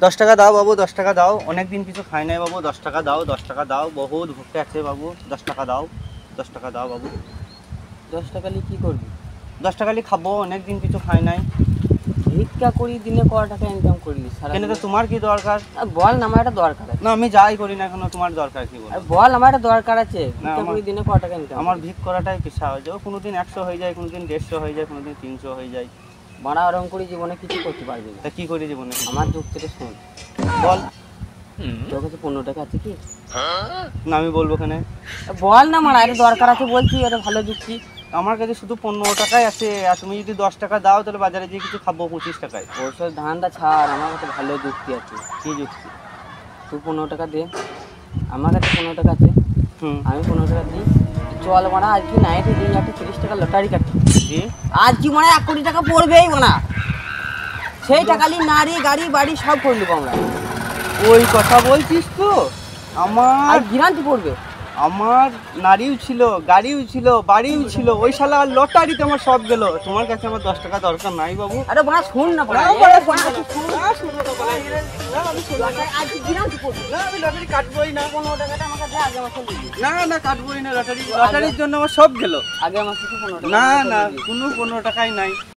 10 টাকা দাও বাবু, 10 টাকা দাও, অনেকদিন কিছু খাই নাই বাবু, 10 টাকা দাও, 10 টাকা দাও, বহুত ভুকে আছে বাবু, 10 টাকা দাও, 10 টাকা দাও বাবু। 10 টাকা নিয়ে কি করবি? 10 টাকা নিয়ে খাবো, অনেকদিন কিছু খাই নাই। ভিক্ষা করি, দিনে ক টাকা ইনকাম করবি সারা কেন তো দিনে? তোমার কি দরকার? বল না, আমার একটা দরকার আছে। না আমি যাই করি না কেন, তোমার দরকার কি বলো? বল, আমার একটা দরকার আছে। না, ভিক্ষা আমার- করি, দিনে ক টাকা ইনকাম? আমার ভিক করাটাই পেশা হয়ে যায়, কোনোদিন 100 হয়ে যায়, কোনোদিন 150 হয়ে যায়, কোনোদিন 300 হয়ে যায়। বাড়া ওরম করে জীবনে কিছু করতে পারবি না। তা কি করি জীবনে? আমার যুক্তিটা শোন। বল। তোর কাছে 15 টাকা আছে কি? না আমি বলবো কেন? বল না, আমার একটা দরকার আছে বলছি, এটা ভালো যুক্তি। আমার কাছে শুধু 15 টাকাই আছে, আর তুমি যদি 10 টাকা দাও তাহলে বাজারে গিয়ে কিছু খাবো 25 টাকায়। ওসব ধান্দা ছাড়, আমার কাছে ভালো যুক্তি আছে। কি যুক্তি? তুই 15 টাকা দে, আমার কাছে 15 টাকা আছে, আমি 15 টাকা দিই। চল মানা, আজকে নাইটে দিই একটা 30 টাকা লটারি কাটি। কি? আজ কি মানে 1 কোটি টাকা পড়বেই মানা, সেই টাকা নিয়ে নারী গাড়ি বাড়ি সব করে নেবো আমরা। ওই কথা বলছিস তো? আমার আর গ্যারান্টি পড়বে। আমার নারীও ছিল, গাড়িও ছিল, বাড়িও ছিল, ওই শালা লটারিতে আমার সব গেল। তোমার কাছে আমার 10 টাকা দরকার নাই বাবু। আরে বাড়া শোন না বাড়া, না, এই বাড়া, বাড়া, শোন না, শোন। না, শোনো না, বাড়া, না, আমি শোনো না। আজ গ্যারান্টি পড়বে। না, আমি লটারি কাটবোই না। 15 টাকাটা আমাকে দে, আগে মাসে দিবি। না না, কাটবোই না লটারি, লটারির জন্য আমার সব গেল। আগে মাসে 15 টাকা না আমাকে না, দিবি। কোনো 15 টাকাই নাই।